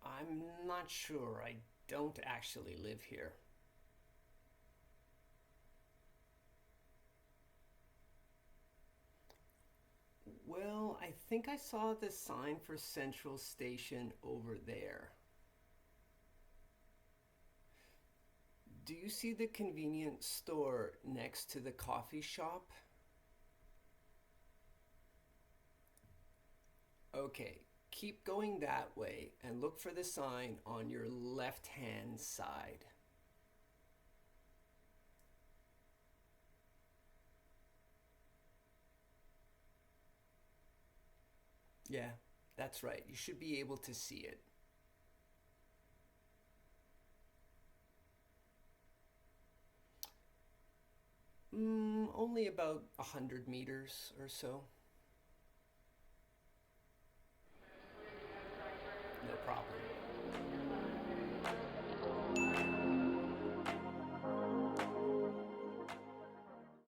I'm not sure. I don't actually live here. Well, I think I saw the sign for Central Station over there. Do you see the convenience store next to the coffee shop? Okay, keep going that way and look for the sign on your left hand side. Yeah, that's right. You should be able to see it. Only about 100 meters or so. No problem.